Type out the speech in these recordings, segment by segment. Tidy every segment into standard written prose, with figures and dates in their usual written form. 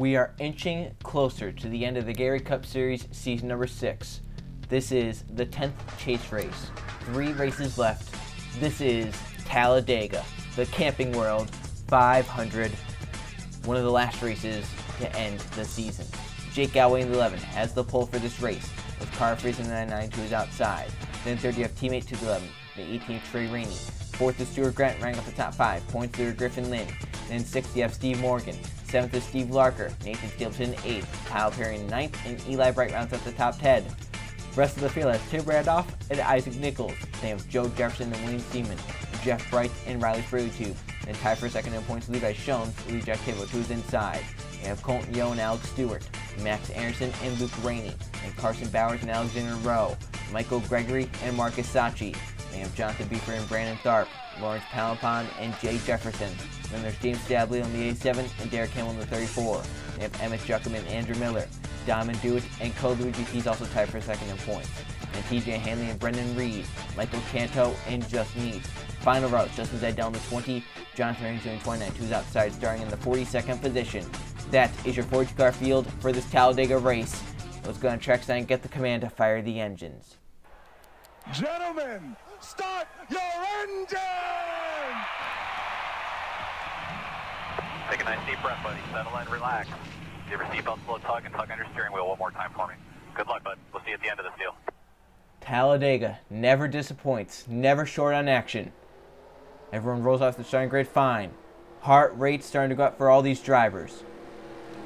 We are inching closer to the end of the Gatorade Cup Series season number 6. This is the 10th chase race. 3 races left. This is Talladega, the Camping World 500. One of the last races to end the season. Jake Galloway in the 11 has the pole for this race, with Carr freezing the 99 to his outside. Then third you have teammate to the 11, the 18th Trey Rainey. Fourth is Stuart Grant, ranking up the top 5. Points leader Griffin Lynn. Then 6th you have Steve Morgan. 7th is Steve Larker. Nathan Stapleton 8th. Kyle Perry 9th, and Eli Bright rounds up the top 10. Rest of the field has Tim Randolph and Isaac Nichols. They have Joe Jefferson and William Seaman, Jeff Bright and Riley Fraley. Then tied for second in points Levi Schoen, Lee Jack Table, who's inside. They have Colton Yo and Alex Stewart, Max Anderson and Luke Rainey, and Carson Bowers and Alexander Rowe, Michael Gregory and Marcus Sachi. They have Jonathan Beefer and Brandon Tharp, Lawrence Palapon and Jay Jefferson. Then there's James Stabley on the 87 and Derek Campbell on the 34. They have Emmett Juckham and Andrew Miller, Diamond Dewitt and Code Luigi. He's also tied for second in points. And TJ Hanley and Brendan Reed, Michael Canto and Justin Neves. Final route, Justin Zidell on the 20, Jonathan Raines doing 29, who's outside, starting in the 42nd position. That is your 42-car field for this Talladega race. Let's go on track side and get the command to fire the engines. Gentlemen, start your engine! Take a nice deep breath, buddy. Settle in, relax. Give your seatbelt a slow tug and tug on your steering wheel one more time for me. Good luck, bud. We'll see you at the end of this deal. Talladega never disappoints, never short on action. Everyone rolls off the starting grid fine. Heart rate starting to go up for all these drivers.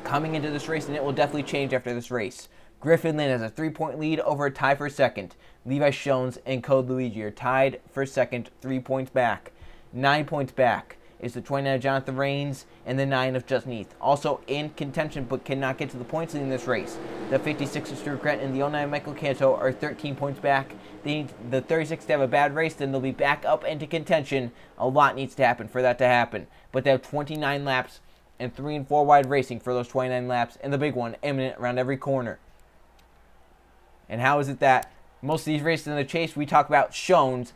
Coming into this race, and it will definitely change after this race. Griffin Lynn has a 3-point lead over a tie for second. Levi Schoen and Code Luigi are tied for second, 3 points back. 9 points back is the 29 of Jonathan Raines and the 9 of Justin Neath. Also in contention, but cannot get to the points lead in this race. The 56 of Stuart Grant and the 09 Michael Canto are 13 points back. They need the 36 to have a bad race, then they'll be back up into contention. A lot needs to happen for that to happen. But they have 29 laps and 3 and 4 wide racing for those 29 laps, and the big one imminent around every corner. And how is it that most of these races in the chase we talk about Schoen's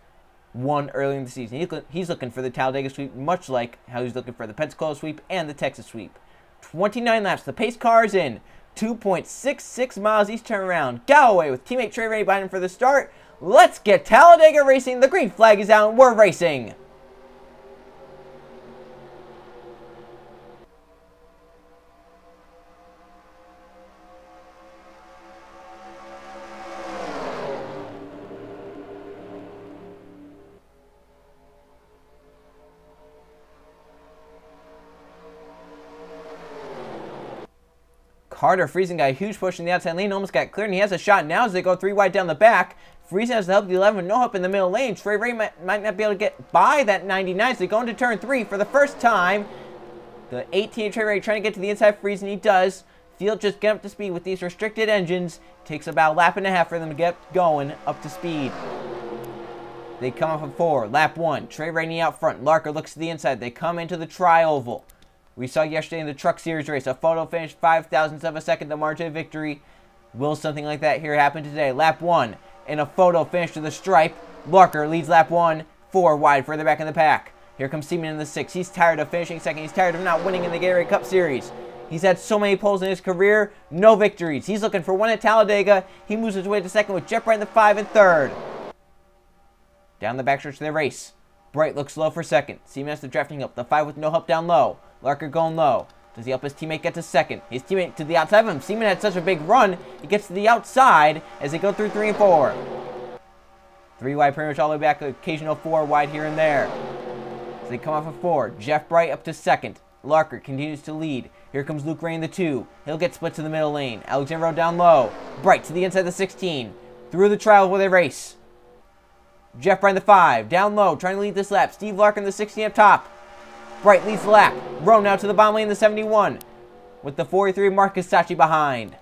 won early in the season? He's looking for the Talladega sweep, much like how he's looking for the Pensacola sweep and the Texas sweep. 29 laps, the pace car is in. 2.66 miles each turn around. Galloway with teammate Trey Rainey behind him for the start. Let's get Talladega racing. The green flag is out and we're racing. Carter Friesen got a huge push in the outside lane, almost got cleared, and he has a shot now as they go 3 wide down the back. Friesen has to help the 11 with no help in the middle lane. Trey Ray might not be able to get by that 99, so they go into turn 3 for the first time. The 18 Trey Ray trying to get to the inside Friesen, he does. Field just get up to speed with these restricted engines. Takes about a lap and a half for them to get going up to speed. They come up at 4, lap 1. Trey Rainey out front. Larker looks to the inside. They come into the tri-oval. We saw yesterday in the Truck Series race, a photo finish 5,000ths of a second, the margin of victory. Will something like that here happen today? Lap 1, and a photo finish to the stripe. Larker leads lap 1, 4 wide, further back in the pack. Here comes Seaman in the 6. He's tired of finishing second. He's tired of not winning in the Gatorade Cup Series. He's had so many poles in his career, no victories. He's looking for one at Talladega. He moves his way to second with Jeff Bright in the 5 and 3rd. Down the backstretch of the race. Bright looks low for second. Seaman has to drafting up. The 5 with no help down low. Larker going low. Does he help his teammate get to second? His teammate to the outside of him. Seaman had such a big run. He gets to the outside as they go through 3 and 4. 3 wide pretty much all the way back. Occasional 4 wide here and there. As they come off of 4. Jeff Bright up to second. Larker continues to lead. Here comes Luke Ray in the 2. He'll get split to the middle lane. Alexander Rowe down low. Bright to the inside of the 16. Through the trial where they race. Jeff Bright in the 5. Down low. Trying to lead this lap. Steve Larker in the 16 up top. Bright leads the lap. Rowe now to the bottom lane in the 71. With the 43 Marcus Sachi behind.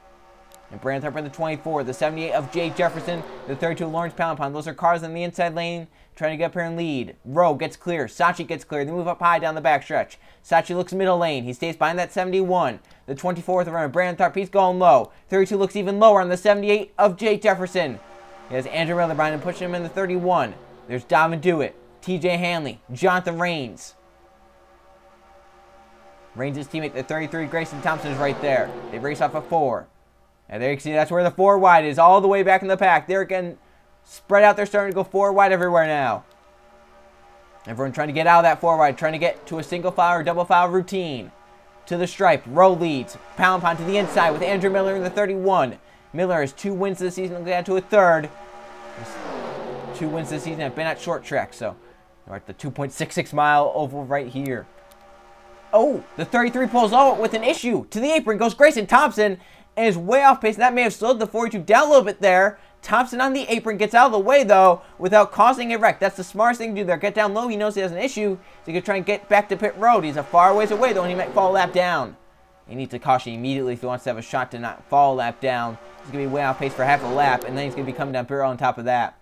And Brandon Tharp in the 24. The 78 of Jay Jefferson. The 32 Lawrence Palapon. Those are cars in the inside lane trying to get up here and lead. Rowe gets clear. Sachi gets clear. They move up high down the backstretch. Sachi looks middle lane. He stays behind that 71. The 24th runner, Brandon Tharp, he's going low. 32 looks even lower on the 78 of Jay Jefferson. He has Andrew Miller behind him, pushing him in the 31. There's Diamond Dewitt, TJ Hanley, Jonathan Raines. Reigns' teammate, the 33, Grayson Thompson, is right there. They race off a 4. And there you can see that's where the 4 wide is, all the way back in the pack. They're getting spread out. They're starting to go 4 wide everywhere now. Everyone trying to get out of that 4 wide, trying to get to a single file or double file routine. To the stripe, Rowe leads. Pound Pond to the inside with Andrew Miller in the 31. Miller has 2 wins this season, looking down to a 3rd. 2 wins this season have been at short track, so we're at the 2.66 mile oval right here. Oh, the 33 pulls out with an issue. To the apron goes Grayson Thompson and is way off pace. And that may have slowed the 42 down a little bit there. Thompson on the apron gets out of the way, though, without causing a wreck. That's the smartest thing to do there. Get down low. He knows he has an issue, so he can try and get back to pit road. He's a far ways away, though, and he might fall a lap down. He needs to caution immediately if he wants to have a shot to not fall a lap down. He's going to be way off pace for half a lap, and then he's going to be coming down pit road on top of that.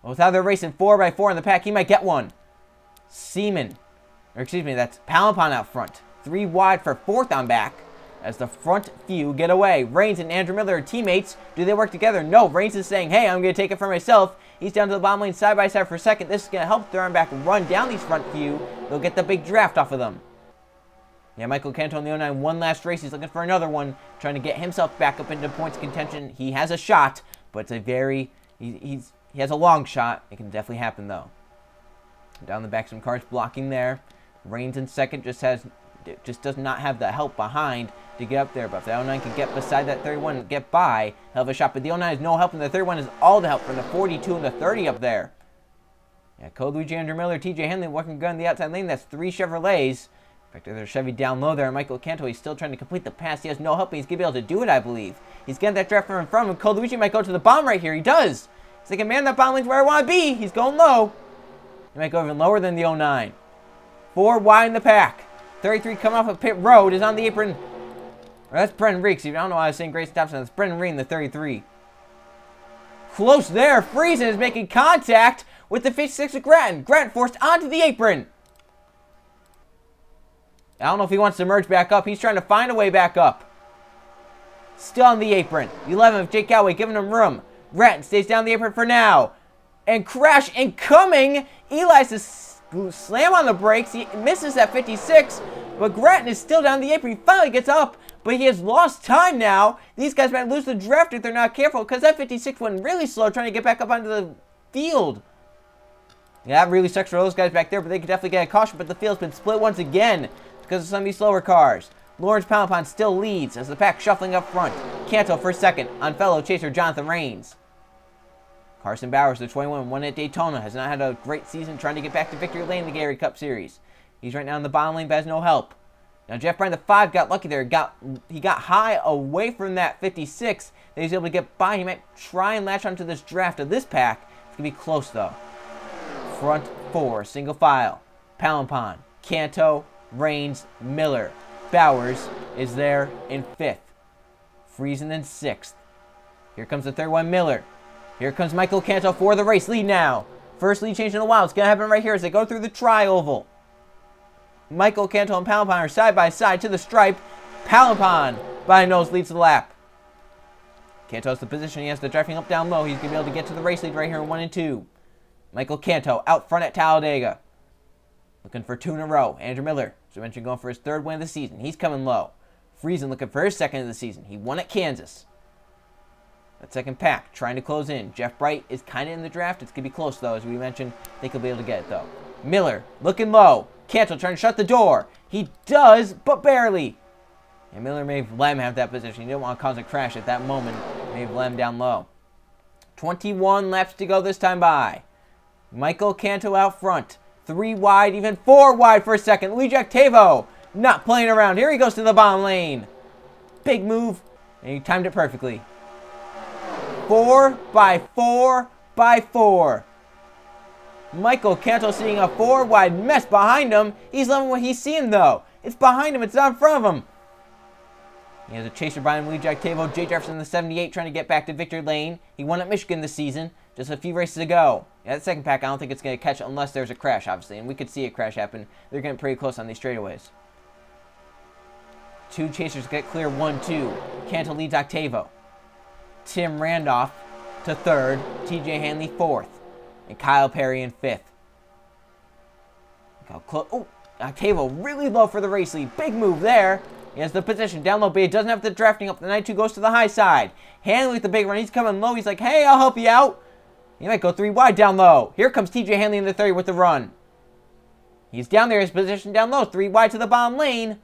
Well, with how they're racing 4x4 in the pack, he might get one. Seaman, or excuse me, that's Palapon out front. 3 wide for 4th on back as the front few get away. Reigns and Andrew Miller are teammates. Do they work together? No. Reigns is saying, hey, I'm going to take it for myself. He's down to the bottom lane side by side for a second. This is going to help Thuron back run down these front few. They'll get the big draft off of them. Yeah, Michael Canto in the 09, one last race. He's looking for another one, trying to get himself back up into points contention. He has a shot, but it's a very, he has a long shot. It can definitely happen, though. Down the back, some cars blocking there. Reigns in second just does not have the help behind to get up there. But if the 09 can get beside that 31 and get by, he'll have a shot. But the 09 has no help, and the 31 is all the help from the 42 and the 30 up there. Yeah, Code Luigi, Andrew Miller, TJ Henley working good on the outside lane. That's 3 Chevrolets. In fact, there's a Chevy down low there. Michael Canto, he's still trying to complete the pass. He has no help, and he's going to be able to do it, I believe. He's getting that draft in front of him. Code Luigi might go to the bomb right here. He does. He's thinking, man, that bomb lane's where I want to be. He's going low. He might go even lower than the 09. 4 wide in the pack. 33 coming off of pit road is on the apron. Or that's Brendan Reeks. I don't know why I was saying Grayson Thompson. That's Brendan Reed in the 33. Close there. Friesen is making contact with the 56 of Grattan. Grattan forced onto the apron. I don't know if he wants to merge back up. He's trying to find a way back up. Still on the apron. 11 of Jake Galloway giving him room. Grattan stays down the apron for now. And crash incoming. Eli's to slam on the brakes. He misses at 56. But Grattan is still down the apron. He finally gets up. But he has lost time now. These guys might lose the draft if they're not careful. Because that 56 went really slow trying to get back up onto the field. Yeah, that really sucks for those guys back there. But they could definitely get a caution. But the field's been split once again because of some of these slower cars. Lawrence Palapon still leads as the pack shuffling up front. Canto for second on fellow chaser Jonathan Reigns. Carson Bowers, the 21, won at Daytona, has not had a great season trying to get back to victory lane in the Gatorade Cup Series. He's right now in the bottom lane but has no help. Now Jeff Bryan, the 5, got lucky there. He got high away from that 56 that he's able to get by. He might try and latch onto this draft of this pack. It's going to be close though. Front 4, single file. Palapon, Canto, Reigns, Miller. Bowers is there in 5th. Friesen in 6th. Here comes the 31, Miller. Here comes Michael Canto for the race lead now. First lead change in a while. It's going to happen right here as they go through the tri-oval. Michael Canto and Palapon are side by side to the stripe. Palapon by nose leads the lap. Canto's the position. He has the driving up down low. He's going to be able to get to the race lead right here in 1 and 2. Michael Canto out front at Talladega. Looking for 2 in a row. Andrew Miller, as I mentioned, going for his 3rd win of the season. He's coming low. Friesen looking for his 2nd of the season. He won at Kansas. That second pack trying to close in. Jeff Bright is kind of in the draft. It's going to be close, though. As we mentioned, they could be able to get it, though. Miller looking low. Canto trying to shut the door. He does, but barely. And Miller may let him have that position. He didn't want to cause a crash at that moment. May let him down low. 21 laps to go this time by. Michael Canto out front. 3 wide, even 4 wide for a second. Luigi Octavo not playing around. Here he goes to the bottom lane. Big move, and he timed it perfectly. 4 by 4 by 4. Michael Canto seeing a 4 wide mess behind him. He's loving what he's seeing, though. It's behind him. It's not in front of him. He has a chaser behind Luigi Octavo. Jay Jefferson in the 78 trying to get back to victory lane. He won at Michigan this season. Just a few races ago. Yeah, that second pack, I don't think it's going to catch unless there's a crash, obviously. And we could see a crash happen. They're getting pretty close on these straightaways. 2 chasers get clear. 1-2. Canto leads Octavo. Tim Randolph to 3rd. TJ Hanley 4th. And Kyle Perry in 5th. Oh, Octavo really low for the race lead. Big move there. He has the position down low, but he doesn't have the drafting up. The 92 goes to the high side. Hanley with the big run. He's coming low. He's like, hey, I'll help you out. He might go 3 wide down low. Here comes TJ Hanley in the 30 with the run. He's down there. His position down low. 3 wide to the bottom lane.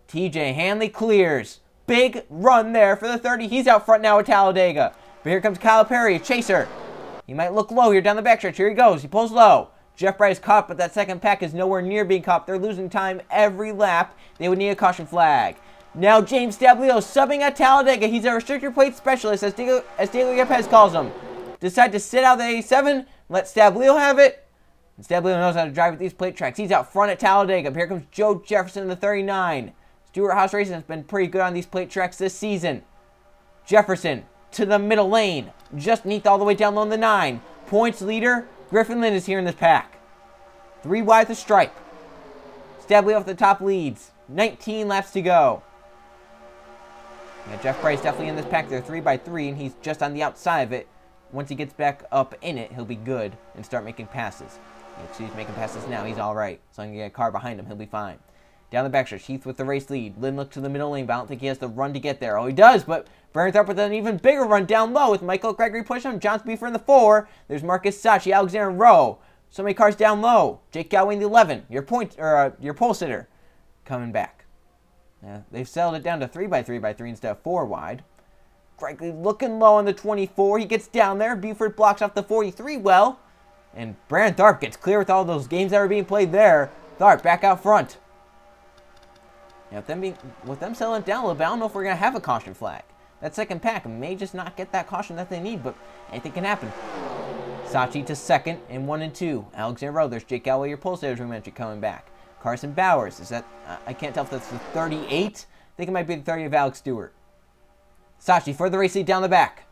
TJ Hanley clears. Big run there for the 30. He's out front now at Talladega. But here comes Kyle Perry, a chaser. He might look low here down the backstretch. Here he goes. He pulls low. Jeff Bright is caught, but that second pack is nowhere near being caught. They're losing time every lap. They would need a caution flag. Now James Stablio subbing at Talladega. He's a restrictor plate specialist, as Diego Yepes calls him. Decide to sit out the 87, let Stablio have it. And Stablio knows how to drive with these plate tracks. He's out front at Talladega. Here comes Joe Jefferson in the 39. Stewart Haas Racing has been pretty good on these plate tracks this season. Jefferson to the middle lane. Just neath all the way down low in the 9. Points leader, Griffin Lind is here in this pack. 3 wide the stripe. Stablio off the top leads. 19 laps to go. Yeah, Jeff Price definitely in this pack. They're 3 by 3, and he's just on the outside of it. Once he gets back up in it, he'll be good and start making passes. He's making passes now. He's all right. So I'm going to get a car behind him. He'll be fine. Down the backstretch, Heath with the race lead. Lynn looks to the middle lane, but I don't think he has the run to get there. Oh, he does, but Brandon Tharp with an even bigger run down low with Michael Gregory pushing him. John Speaker in the 4. There's Marcus Sachi, Alexander Rowe. So many cars down low. Jake Galway in the 11. Your pole sitter coming back. Yeah, they've settled it down to 3 by 3 by 3 instead of 4 wide. Gregory looking low on the 24. He gets down there. Buford blocks off the 43 well. And Brandon Tharp gets clear with all those games that were being played there. Tharp back out front. Now, with them settling down a little bit, I don't know if we're going to have a caution flag. That second pack may just not get that caution that they need, but anything can happen. Sachi to second in 1 and 2. Alexander Rowe, there's Jake Galway, your pole sitter, as we mentioned, coming back. Carson Bowers, is that, I can't tell if that's the 38. I think it might be the 30 of Alex Stewart. Sachi for the race lead down the back.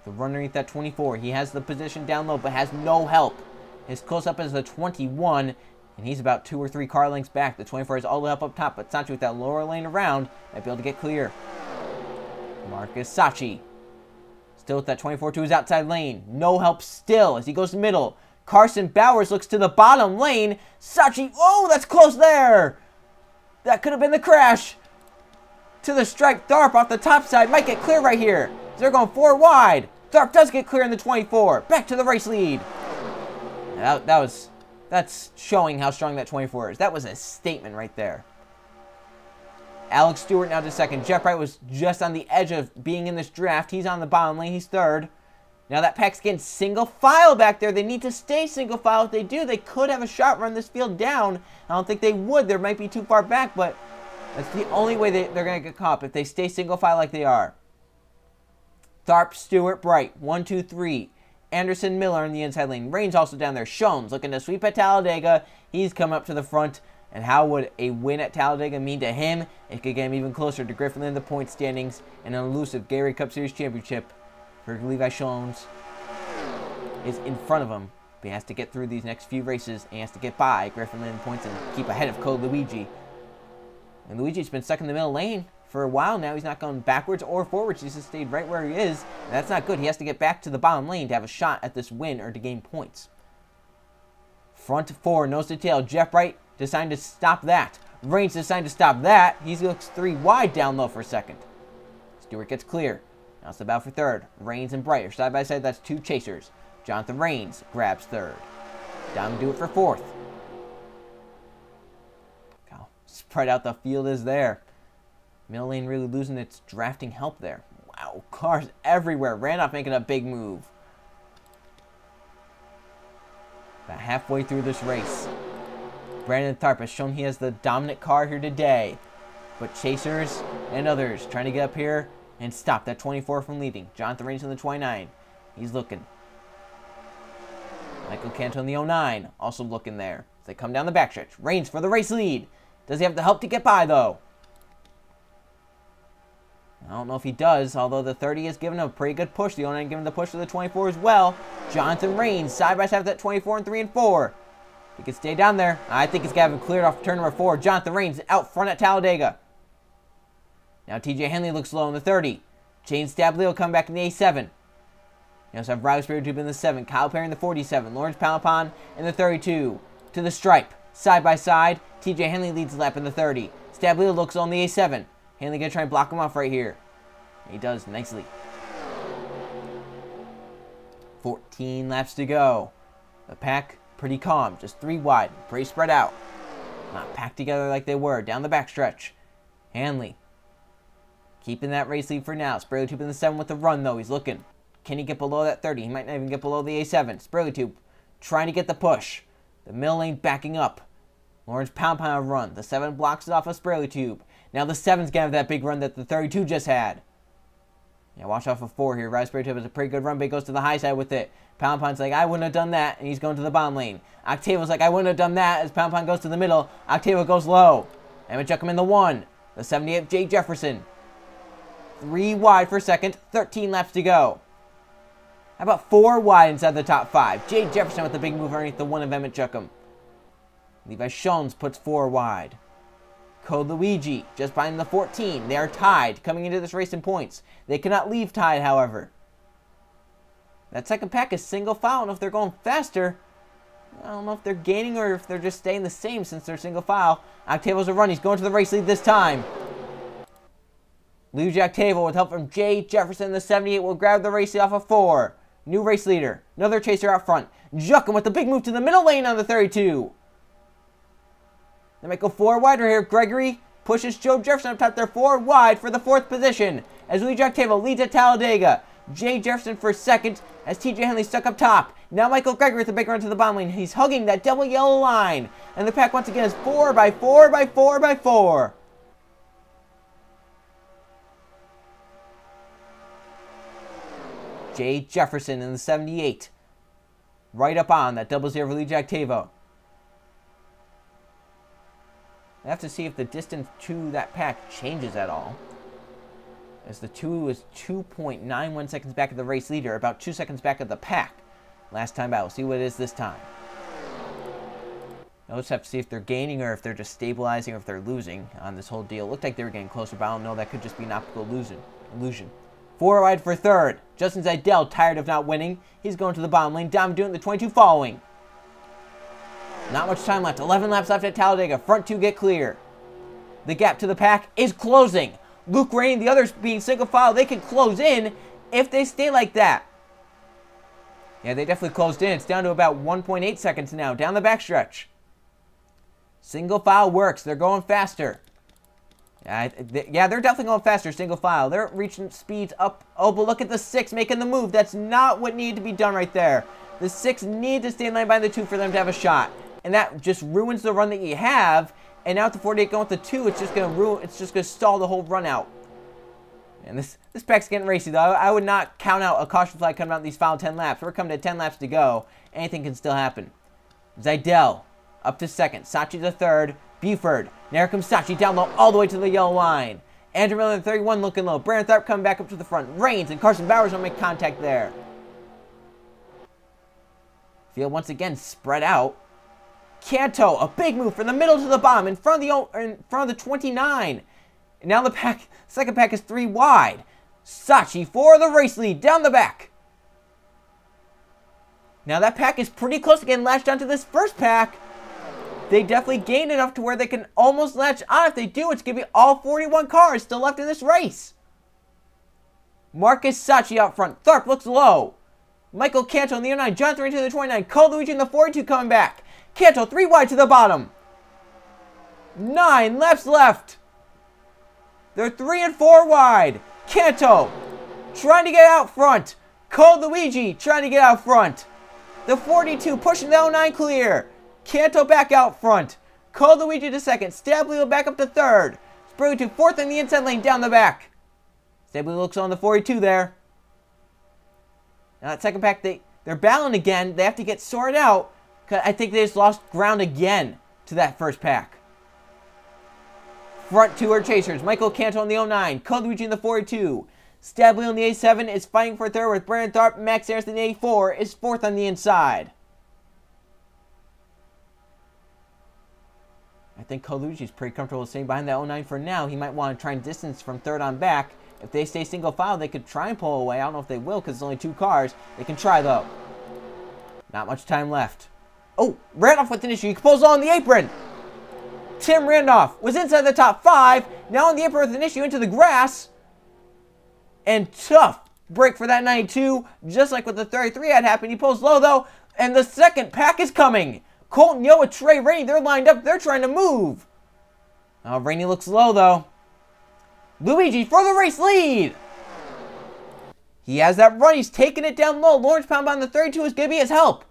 The run underneath that 24. He has the position down low, but has no help. His close-up is the 21, and he's about 2 or 3 car lengths back. The 24 is all the way up top, but Sachi with that lower lane around might be able to get clear. Marcus Sachi. Still with that 24 to his outside lane. No help still as he goes middle. Carson Bowers looks to the bottom lane. Sachi, oh, that's close there. That could have been the crash. To the stripe, Tharp off the top side. Might get clear right here. They're going 4 wide. Tharp does get clear in the 24. Back to the race lead. That's showing how strong that 24 is. That was a statement right there. Alex Stewart now to second. Jeff Wright was just on the edge of being in this draft. He's on the bottom lane. He's 3rd. Now that pack's getting single file back there. They need to stay single file. If they do, they could have a shot run this field down. I don't think they would. They might be too far back, but that's the only way they're going to get caught if they stay single file like they are. Tharp, Stewart, Bright. 1, 2, 3. Anderson, Miller in the inside lane. Raines also down there. Shones looking to sweep at Talladega. He's come up to the front. And how would a win at Talladega mean to him? It could get him even closer to Griffin in the point standings and an elusive Gatorade Cup Series championship. For Levi Shones is in front of him. But he has to get through these next few races. And he has to get by Griffin in points and keep ahead of Code Luigi. And Luigi's been stuck in the middle lane for a while now. He's not going backwards or forwards. He's just stayed right where he is. And that's not good. He has to get back to the bottom lane to have a shot at this win or to gain points. Front 4, nose to tail. Jeff Wright decided to stop that. Raines decided to stop that. He looks 3 wide down low for a second. Stewart gets clear. Now it's the battle for 3rd. Raines and Bright are side by side. That's 2 chasers. Jonathan Raines grabs 3rd. Down to do it for 4th. How spread out the field is there. Middle lane really losing its drafting help there. Wow, cars everywhere. Randolph making a big move. About halfway through this race. Brandon Tharp has shown he has the dominant car here today. But chasers and others trying to get up here and stop that 24 from leading. Jonathan Raines in the 29. He's looking. Michael Canto in the 09. Also looking there. As they come down the backstretch. Raines for the race lead. Does he have the help to get by, though? I don't know if he does, although the 30 is giving him a pretty good push. The 09 giving the push to the 24 as well. Jonathan Raines side by side with that 24 and 3 and 4. He can stay down there. I think he's got to have him cleared off turn number 4. Jonathan Raines out front at Talladega. Now TJ Henley looks low in the 30. James Stablio come back in the A7. You also have Riley Spiritude in the 7, Kyle Perry in the 47, Lawrence Palapon in the 32. To the stripe, side by side, TJ Henley leads the lap in the 30. Stablio looks on the A7. Henley gonna try and block him off right here. He does nicely. 14 laps to go. The pack pretty calm, just 3 wide, pretty spread out. Not packed together like they were down the backstretch. Hanley keeping that race lead for now. Spurley-Tube in the 7 with the run though. He's looking. Can he get below that 30? He might not even get below the A7. Spurley-Tube trying to get the push. The middle lane backing up. Lawrence Pound run. The 7 blocks it off of Spurley-Tube. Now the 7's gonna have that big run that the 32 just had. Yeah, watch out for 4 here. Riley Spurley-Tube has a pretty good run, but he goes to the high side with it. Pound's like, I wouldn't have done that, and he's going to the bottom lane. Octavo's like, I wouldn't have done that, as Pound goes to the middle. Octavo goes low. Emmett Chuckham in the 1. The 78 Jay Jefferson. 3 wide for second. 13 laps to go. How about 4 wide inside the top 5? Jay Jefferson with the big move underneath the 1 of Emmett Chuckham. Levi Schoens puts 4 wide. Code Luigi just behind the 14. They are tied coming into this race in points. They cannot leave tied, however. That second pack is single file, and if they're going faster, I don't know if they're gaining or if they're just staying the same since they're single file. Octavo's a run. He's going to the race lead this time. Luigi Octavo with help from Jay Jefferson. The 78 will grab the race lead off of 4. New race leader. Another chaser out front. Juckham with the big move to the middle lane on the 32. They might go 4 wide right here. Gregory pushes Joe Jefferson up top. They're 4 wide for the 4th position as Luigi Octavo leads at Talladega. Jay Jefferson for second as TJ Henley stuck up top. Now Michael Gregory with a big run to the bottom lane. He's hugging that double yellow line. And the pack once again is 4 by 4 by 4 by 4. Jay Jefferson in the 78. Right up on that double zero for Luigi Octavo. I have to see if the distance to that pack changes at all. As the 2 is 2.91 seconds back of the race leader, about 2 seconds back of the pack. Last time out. We'll see what it is this time. I'll just have to see if they're gaining or if they're just stabilizing or if they're losing on this whole deal. It looked like they were getting closer, but I don't know. That could just be an optical illusion. 4 wide for third. Justin Zeidel, tired of not winning. He's going to the bottom lane. Dom doing the 22 following. Not much time left. 11 laps left at Talladega. Front 2 get clear. The gap to the pack is closing. Luke Rain, the others being single file, they can close in if they stay like that. Yeah, they definitely closed in. It's down to about 1.8 seconds now, down the backstretch. Single file works. They're going faster. Yeah, they're definitely going faster, single file. They're reaching speeds up. Oh, but look at the 6 making the move. That's not what needed to be done right there. The 6 need to stay in line by the 2 for them to have a shot. And that just ruins the run that you have. And now with the 48 going with the 2, it's just gonna stall the whole run out. And this pack's getting racy though. I would not count out a caution flag coming out in these final 10 laps. We're coming to 10 laps to go. Anything can still happen. Zeidel up to second. Sachi to third. Buford. Now here comes Sachi down low all the way to the yellow line. Andrew Miller in 31 looking low. Brandon Tharp coming back up to the front. Reigns and Carson Bowers don't make contact there. Field once again spread out. Canto, a big move from the middle to the bottom in front of the 29. And now the second pack is 3 wide. Sachi for the race lead down the back. Now that pack is pretty close to getting latched onto this first pack. They definitely gained enough to where they can almost latch on. If they do, it's going to be all 41 cars still left in this race. Marcus Sachi out front. Tharp looks low. Michael Canto in the 09. Jonathan Ray to the 29. Cole Luigi in the 42 coming back. Canto 3 wide to the bottom. 9 laps left. They're 3 and 4 wide. Canto trying to get out front. Cole Luigi trying to get out front. The 42 pushing the 09 clear. Canto back out front. Cole Luigi to second. Stablio back up to third. Sprague to fourth in the inside lane down the back. Stablio looks on the 42 there. Now that second pack, they're battling again. They have to get sorted out. Cause I think they just lost ground again to that first pack. Front 2 are chasers. Michael Canto in the 09. Cole Luigi in the 42. Stablio in the A7 is fighting for third with Brandon Tharp. Max Harris in the 84 is fourth on the inside. I think Cole Luigi is pretty comfortable staying behind that 09 for now. He might want to try and distance from third on back If they stay single file, they could try and pull away. I don't know if they will because it's only 2 cars. They can try, though. Not much time left. Oh, Randolph with an issue. He pulls on the apron. Tim Randolph was inside the top 5. Now on the apron with an issue into the grass. And tough break for that 92. Just like with the 33 had happened. He pulls low, though. And the second pack is coming. Colton Yo with Trey Rainey. They're lined up. They're trying to move. Oh, Rainey looks low, though. Luigi for the race lead. He has that run. He's taking it down low. Lawrence Poundbond on the 32 is going to be his help.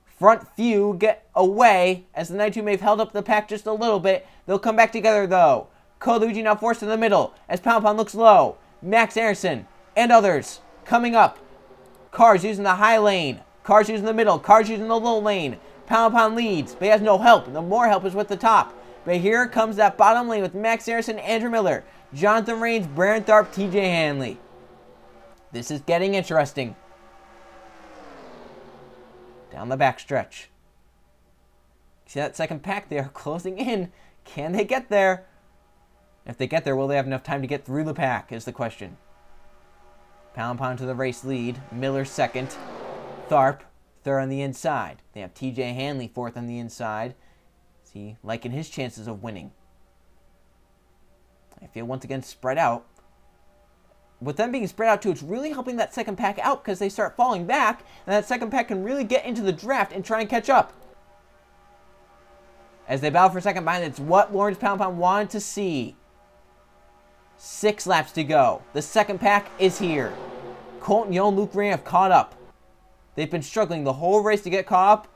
Front few get away as the 92 may have held up the pack just a little bit. They'll come back together, though. Luigi now forced in the middle as Pound Pound looks low. Max Anderson and others coming up. Cars using the high lane. Cars using the middle. Cars using the low lane. Pound Pound leads, but he has no help. The more help is with the top. But here comes that bottom lane with Max Anderson, Andrew Miller, Jonathan Rains, Brandon Tharp, TJ Hanley. This is getting interesting. Down the backstretch. See that second pack? They are closing in. Can they get there? If they get there, will they have enough time to get through the pack is the question. Pound Pound to the race lead. Miller second. Tharp third on the inside. They have TJ Hanley fourth on the inside. See, liking his chances of winning. I feel once again spread out. With them being spread out too, it's really helping that second pack out because they start falling back, and that second pack can really get into the draft and try and catch up. As they battle for second behind, it's what Lawrence Pound Pound wanted to see. 6 laps to go. The second pack is here. Colton Yo and Luke Ray have caught up. They've been struggling the whole race to get caught up,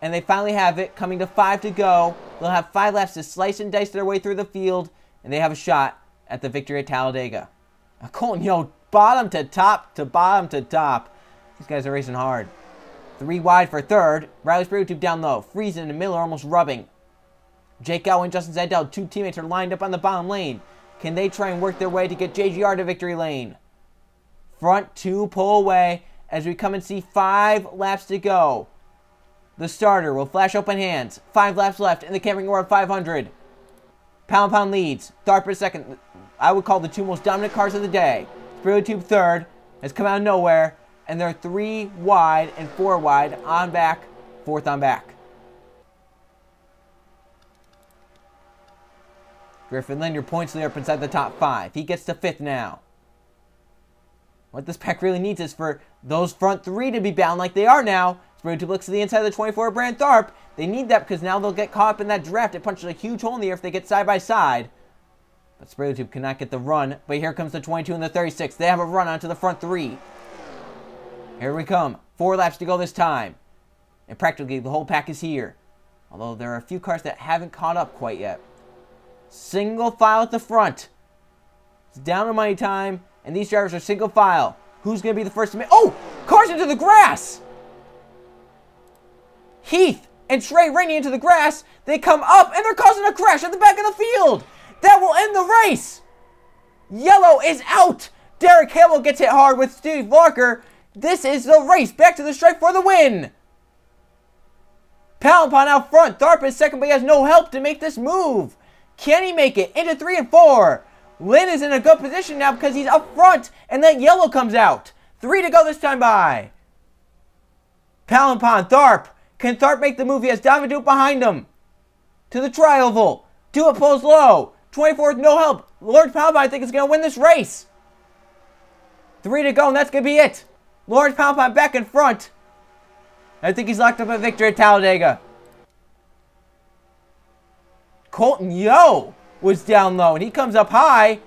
and they finally have it, coming to 5 to go. They'll have 5 laps to slice and dice their way through the field, and they have a shot at the victory at Talladega. Colton Yo, bottom to top to bottom to top. These guys are racing hard. 3 wide for third. Riley Spraytube down low. Friesen and Miller almost rubbing. Jake Gow and Justin Zidell, 2 teammates, are lined up on the bottom lane. Can they try and work their way to get JGR to victory lane? Front 2 pull away as we come and see 5 laps to go. The starter will flash open hands. 5 laps left in the Camping World 500. Pound Pound leads. Tharp is second. I would call the 2 most dominant cars of the day. SprayTube third has come out of nowhere, and they're 3 wide and 4 wide on back, 4th on back. Griffin Linder points leader up inside the top 5. He gets to 5th now. What this pack really needs is for those front 3 to be bound like they are now. SprayTube looks to the inside of the 24 Brand Tharp. They need that because now they'll get caught up in that draft. It punches a huge hole in the air if they get side by side. But SprayTube cannot get the run. But here comes the 22 and the 36. They have a run onto the front 3. Here we come. 4 laps to go this time. And practically the whole pack is here. Although there are a few cars that haven't caught up quite yet. Single file at the front. It's down to money time. And these drivers are single file. Who's going to be the first to make... Oh! Cars into the grass! Heath and Trey Rainey into the grass. They come up and they're causing a crash at the back of the field. That will end the race. Yellow is out. Derek Hamill gets hit hard with Steve Walker. This is the race. Back to the stripe for the win. Pound Pound out front. Tharp is second, but he has no help to make this move. Can he make it into 3 and 4? Lynn is in a good position now because he's up front, and then yellow comes out. 3 to go this time by. Pound Pound, Tharp. Can Tharp make the move? He has Davidoop behind him. To the tri-oval. Do it pulls low. 24th, no help. Lawrence Pound Pound, I think, is going to win this race. 3 to go, and that's going to be it. Lawrence Pound Pound back in front. I think he's locked up a victory at Talladega. Colton Yo was down low, and he comes up high.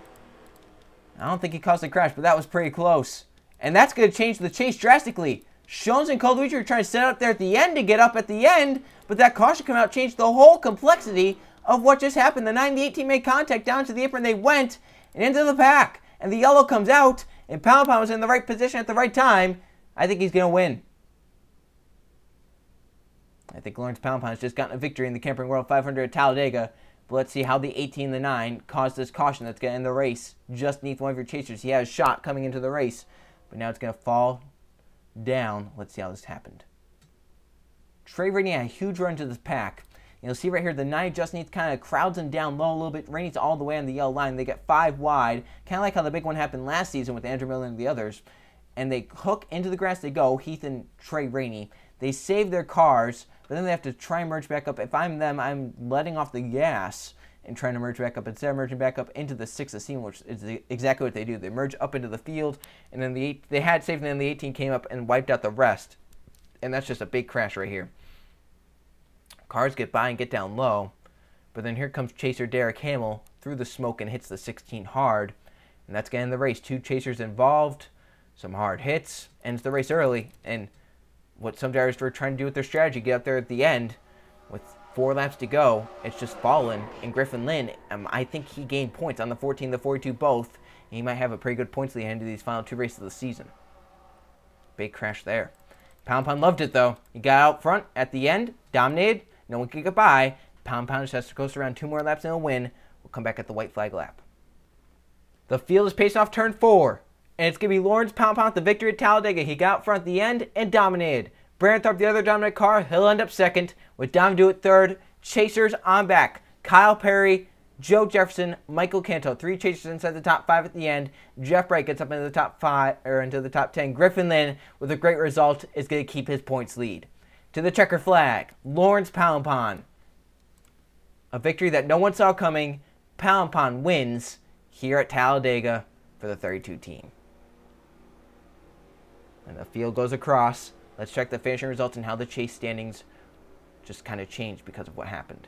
I don't think he caused a crash, but that was pretty close. And that's going to change the chase drastically. Shones and Luigi are trying to set up there at the end to get up at the end, but that caution come out changed the whole complexity of what just happened. The 98 team made contact down to the apron. They went and into the pack, and the yellow comes out, and Pound Pound was in the right position at the right time. I think he's going to win. I think Lawrence Pound Pound has just gotten a victory in the Camping World 500 at Talladega. But let's see how the 18 and the 9 caused this caution that's going to end the race just beneath one of your chasers. He had a shot coming into the race, but now it's going to fall down. Let's see how this happened. Trey Rainey had a huge run to this pack. You'll see right here, the 9 just needs kind of crowds him down low a little bit. Rainey's all the way on the yellow line. They get 5 wide, kind of like how the big one happened last season with Andrew Miller and the others. And they hook into the grass. They go, Heath and Trey Rainey. They save their cars, but then they have to try and merge back up. If I'm them, I'm letting off the gas and trying to merge back up instead of merging back up into the 6 of seam, which is exactly what they do. They merge up into the field, and then they had saved, and then the 18 came up and wiped out the rest. And that's just a big crash right here. Cars get by and get down low, but then here comes chaser Derek Hamill through the smoke and hits the 16 hard, and that's getting the race. 2 chasers involved, some hard hits, ends the race early, and what some drivers were trying to do with their strategy, get up there at the end with 4 laps to go, it's just fallen, and Griffin Lynn, I think he gained points on the 14, the 42 both, and he might have a pretty good points lead into these final 2 races of the season. Big crash there. Pound Pound loved it though. He got out front at the end, dominated, no one could get by. Pound Pound just has to coast around 2 more laps and he'll win. We'll come back at the white flag lap. The field is pacing off turn 4, and it's going to be Lawrence Pound Pound with the victory at Talladega. He got out front at the end and dominated. Brandon Thorpe, the other dominant car, he'll end up second, with Dom Dewitt third. Chasers on back. Kyle Perry, Joe Jefferson, Michael Canto. 3 chasers inside the top 5 at the end. Jeff Bright gets up into the top 5 or into the top 10. Griffin Lynn, with a great result, is going to keep his points lead. To the checker flag, Lawrence Pound Pound. A victory that no one saw coming. Pound Pound wins here at Talladega for the 32 team. And the field goes across. Let's check the finishing results and how the chase standings just kind of changed because of what happened.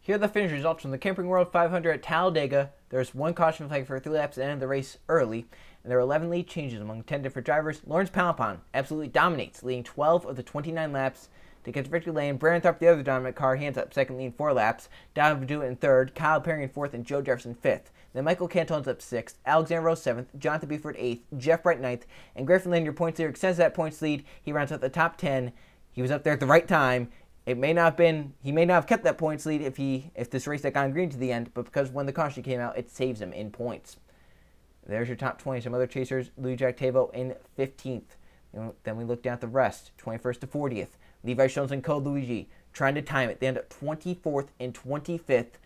Here are the finish results from the Camping World 500 at Talladega. There's 1 caution flag for 3 laps at the end of the race early, and there are 11 lead changes among 10 different drivers. Lawrence Pound Pound absolutely dominates, leading 12 of the 29 laps to get to victory lane. Brandon Thorpe, the other dominant car, hands up second, leading 4 laps. Dom Dewitt in third, Kyle Perry in fourth, and Joe Jefferson fifth. Then Michael Canto ends up 6th, Alexander Rose 7th, Jonathan Buford 8th, Jeff Bright 9th, and Griffin Lynn, your points leader, extends that points lead. He rounds out the top 10. He was up there at the right time. He may not have kept that points lead if this race had gone green to the end, but because when the caution came out, it saves him in points. There's your top 20. Some other chasers, Louis Jack Tavo in 15th. Then we look down at the rest, 21st to 40th. Levi Jones and Code Luigi trying to time it. They end up 24th and 25th.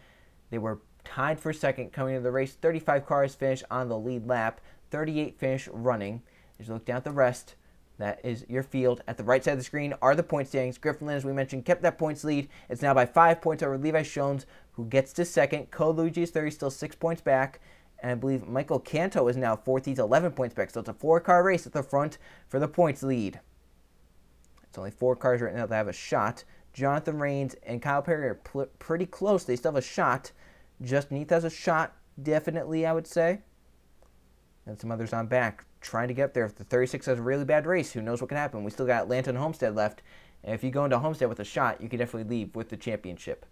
They were tied for second coming into the race. 35 cars finish on the lead lap. 38 finish running. As you look down at the rest, that is your field. At the right side of the screen are the point standings. Griffin Lynn, as we mentioned, kept that points lead. It's now by 5 points over Levi Jones, who gets to second. Code Luigi is 30, still 6 points back. And I believe Michael Canto is now 4th. He's 11 points back. So it's a 4-car race at the front for the points lead. It's only 4 cars right now that have a shot. Jonathan Rains and Kyle Perry are pretty close. They still have a shot. Just Neath has a shot, definitely, I would say. And some others on back trying to get up there. If the 36 has a really bad race, who knows what can happen. We still got Atlanta and Homestead left. And if you go into Homestead with a shot, you can definitely leave with the championship.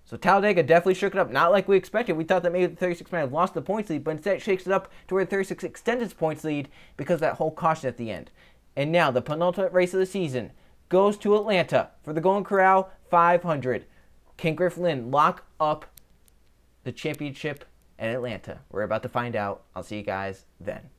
So Talladega definitely shook it up. Not like we expected. We thought that maybe the 36 might have lost the points lead, but instead it shakes it up to where the 36 extends its points lead because of that whole caution at the end. And now the penultimate race of the season goes to Atlanta for the Golden Corral 500. Can Griffin Lynn lock up the championship at Atlanta? We're about to find out. I'll see you guys then.